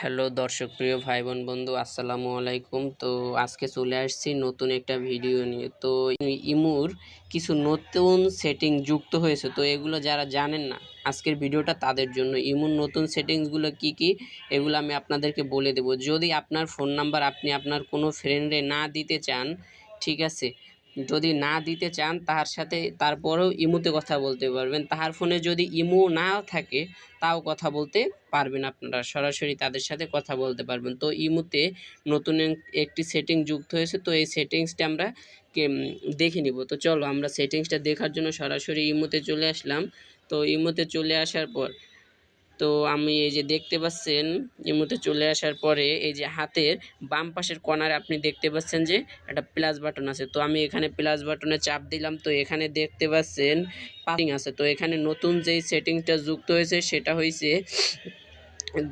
Hello দর্শক প্রিয় ভাই বোন বন্ধু আসসালামু আলাইকুম। তো আজকে চলে আসছি নতুন একটা ভিডিও নিয়ে। তো ইমুর কিছু নতুন সেটিং যুক্ত হয়েছে, তো এগুলো যারা জানেন না আজকের ভিডিওটা তাদের জন্য। ইমুর নতুন সেটিংসগুলো কি কি এগুলো আমি আপনাদেরকে বলে দেব। যদি আপনার ফোন নাম্বার আপনি আপনার কোনো ফ্রেন্ডে না দিতে চান, ঠিক আছে, যদি না দিতে চান তার সাথে তারপরেও ইমুতে কথা বলতে পারবেন। তাহার ফোনে যদি ইমু না থাকে তাও কথা বলতে পারবেন, আপনারা সরাসরি তাদের সাথে কথা বলতে পারবেন। তো ইমুতে নতুন একটি সেটিং যুক্ত হয়েছে, তো এই সেটিংসটা আমরা দেখে নিব। তো চলো আমরা সেটিংসটা দেখার জন্য সরাসরি ইমুতে চলে আসলাম। তো ইমুতে চলে আসার পর তো আমি এই যে দেখতে পাচ্ছেন ইমোতে চলে আসার পরে এই যে হাতের বাম পাশের কর্নারে আপনি দেখতে পাচ্ছেন যে একটা প্লাস বাটন আছে। তো আমি এখানে প্লাস বাটনে চাপ দিলাম। তো এখানে দেখতে পাচ্ছেন পাসিং আছে। তো এখানে নতুন যেই সেটিংসটা যুক্ত হয়েছে সেটা হয়েছে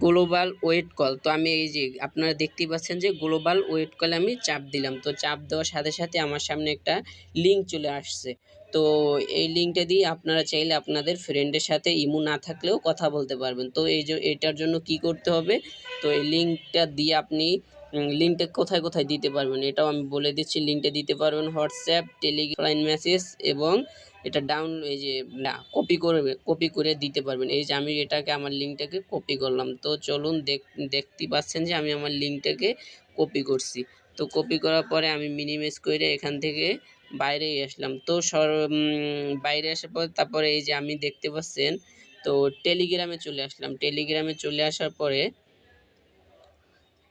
গ্লোবাল ওয়েট কল। তো আমি এই যে আপনারা দেখতেই পাচ্ছেন যে গ্লোবাল ওয়েট কলে আমি চাপ দিলাম। তো চাপ দেওয়ার সাথে সাথে আমার সামনে একটা লিঙ্ক চলে আসছে। তো এই লিঙ্কটা দিয়ে আপনারা চাইলে আপনাদের ফ্রেন্ডের সাথে ইমো না থাকলেও কথা বলতে পারবেন। তো এই যে এটার জন্য কি করতে হবে, তো এই লিঙ্কটা দিয়ে আপনি লিঙ্কটা কোথায় কোথায় দিতে পারবেন এটাও আমি বলে দিচ্ছি। লিঙ্কটা দিতে পারবেন হোয়াটসঅ্যাপ, টেলিগ্রাম মেসেজ এবং এটা এই যে না কপি করে দিতে পারবেন। এই যে আমি এটাকে আমার লিঙ্কটাকে কপি করলাম। তো চলুন দেখতেই পাচ্ছেন যে আমি আমার লিঙ্কটাকে কপি করছি। তো কপি করার পরে আমি মিনিমাইজ করে এখান থেকে বাইরে আসলাম। তো বাইরে আসার পর তারপরে এই যে আমি দেখতে পাচ্ছেন তো টেলিগ্রামে চলে আসলাম। টেলিগ্রামে চলে আসার পরে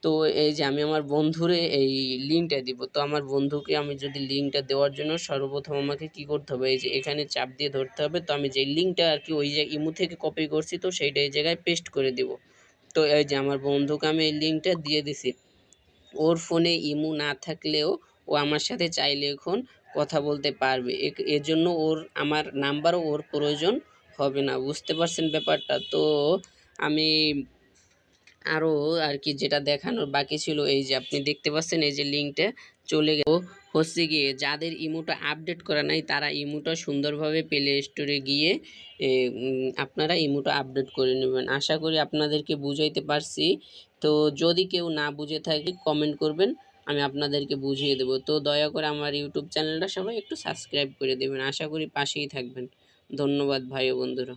তো এই যে আমি আমার বন্ধুরে এই লিঙ্কটা দিব। তো আমার বন্ধুকে আমি যদি লিঙ্কটা দেওয়ার জন্য সর্বপ্রথম আমাকে কি করতে হবে, এই যে এখানে চাপ দিয়ে ধরতে হবে। তো আমি যে লিঙ্কটা আর কি ওই যে ইমো থেকে কপি করছি তো সেইটা এই জায়গায় পেস্ট করে দিব। তো এই যে আমার বন্ধুকে আমি এই লিঙ্কটা দিয়ে দিছি। ওর ফোনে ইমো না থাকলেও ও আমার সাথে চাইলে এখন কথা বলতে পারবে। এর জন্য আমার নাম্বারও ওর প্রয়োজন হবে না। বুঝতে পারছেন ব্যাপারটা? তো আমি আরও আর কি যেটা দেখানোর বাকি ছিল, এই যে আপনি দেখতে পাচ্ছেন এই যে লিঙ্কটা চলে গেল। হচ্ছে গিয়ে যাদের ইমোটা আপডেট করা নাই তারা ইমোটা সুন্দরভাবে প্লে স্টোরে গিয়ে আপনারা ইমোটা আপডেট করে নেবেন। আশা করি আপনাদেরকে বুঝাইতে পারছি। তো যদি কেউ না বুঝে থাকে কমেন্ট করবেন, আমি আপনাদেরকে বুঝিয়ে দেব। তো দয়া করে আমার ইউটিউব চ্যানেলটা সবাই একটু সাবস্ক্রাইব করে দেবেন। আশা করি পাশেই থাকবেন। ধন্যবাদ ভাই ও বন্ধুরা।